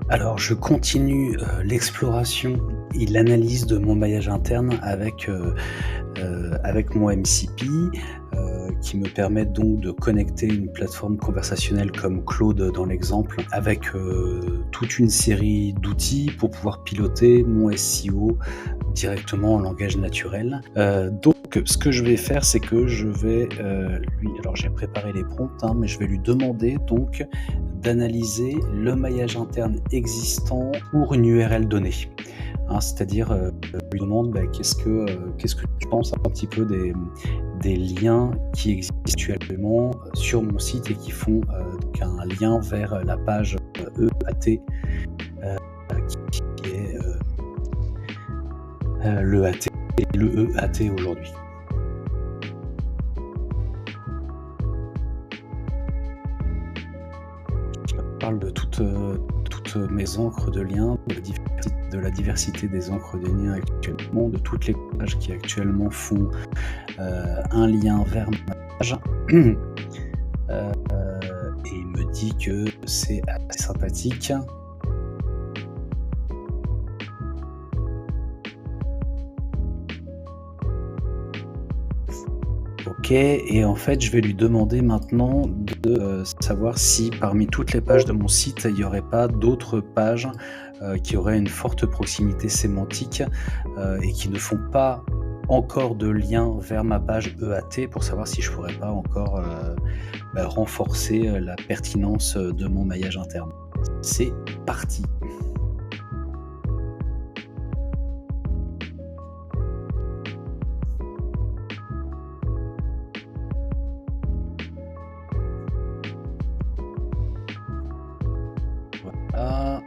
Alors je continue, l'exploration et l'analyse de mon maillage interne avec mon MCP, qui me permettent donc de connecter une plateforme conversationnelle comme Claude dans l'exemple avec, toute une série d'outils pour pouvoir piloter mon SEO directement en langage naturel. Donc ce que je vais faire, c'est que je vais, alors j'ai préparé les prompts, hein, mais je vais lui demander donc d'analyser le maillage interne existant pour une URL donnée. Hein, c'est-à-dire, je lui demande, bah, qu'est-ce que tu penses un petit peu des liens qui existent actuellement, sur mon site et qui font, donc un lien vers la page, EAT, qui est, l'EAT et le EAT aujourd'hui. Je parle de toutes mes encres de liens, de la diversité des encres de liens actuellement, de toutes les pages qui actuellement font, un lien vers ma page. Et il me dit que c'est assez sympathique. OK, et en fait, je vais lui demander maintenant de, savoir si parmi toutes les pages de mon site, il n'y aurait pas d'autres pages, qui auraient une forte proximité sémantique, et qui ne font pas encore de lien vers ma page EAT, pour savoir si je pourrais pas encore, renforcer, la pertinence, de mon maillage interne. C'est parti! Voilà.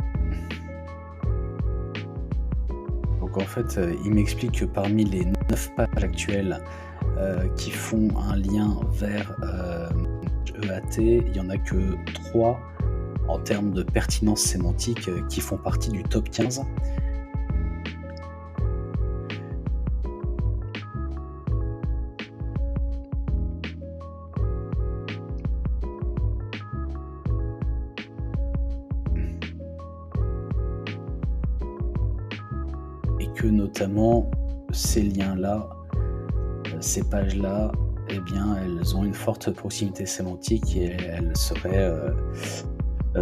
Donc en fait, il m'explique que parmi les 9 pages actuelles, qui font un lien vers, EAT, il y en a que 3 en termes de pertinence sémantique, qui font partie du top 15, et que notamment ces liens-là, ces pages-là, eh bien, elles ont une forte proximité sémantique et elles seraient,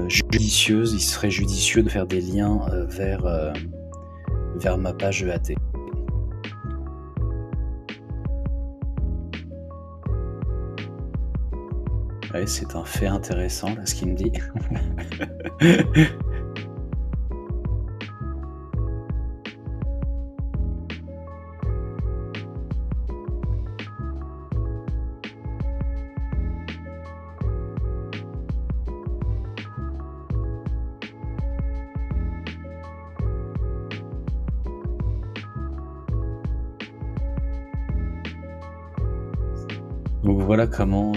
judicieuses. Il serait judicieux de faire des liens, vers ma page EAT. Ouais, c'est un fait intéressant là, ce qu'il me dit. Donc voilà comment,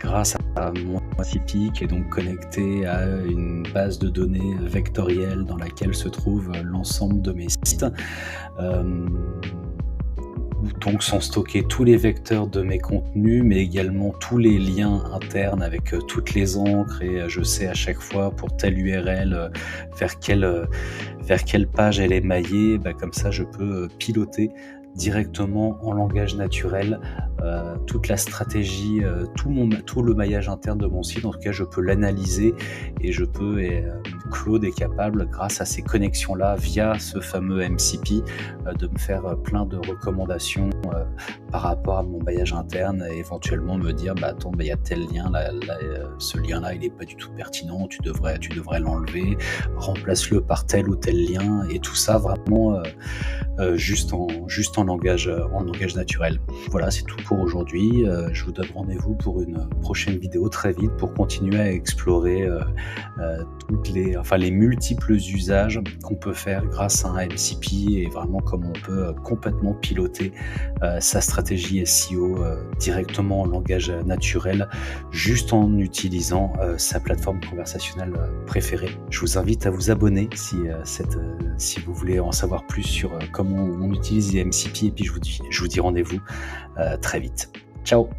grâce à mon Tipeee qui est donc connecté à une base de données vectorielle dans laquelle se trouvent, l'ensemble de mes sites, hem, où donc sont stockés tous les vecteurs de mes contenus, mais également tous les liens internes avec, toutes les encres, et je sais à chaque fois pour telle URL, vers quelle page elle est maillée. Bah, comme ça je peux, piloter directement en langage naturel, toute la stratégie, tout le maillage interne de mon site. En tout cas, je peux l'analyser et je peux, Claude est capable, grâce à ces connexions-là, via ce fameux MCP, de me faire, plein de recommandations, par rapport à mon maillage interne, et éventuellement me dire: «Bah, attends, bah, il y a tel lien là, ce lien-là, il est pas du tout pertinent, tu devrais l'enlever, remplace-le par tel ou tel lien», et tout ça vraiment, juste en langage naturel. Voilà, c'est tout pour aujourd'hui. Je vous donne rendez-vous pour une prochaine vidéo très vite pour continuer à explorer, les multiples usages qu'on peut faire grâce à un MCP, et vraiment comment on peut, complètement piloter, sa stratégie SEO, directement en langage, naturel, juste en utilisant, sa plateforme conversationnelle, préférée. Je vous invite à vous abonner si vous voulez en savoir plus sur, comment on utilise les MCP, et puis je vous dis rendez-vous, très vite. Ciao!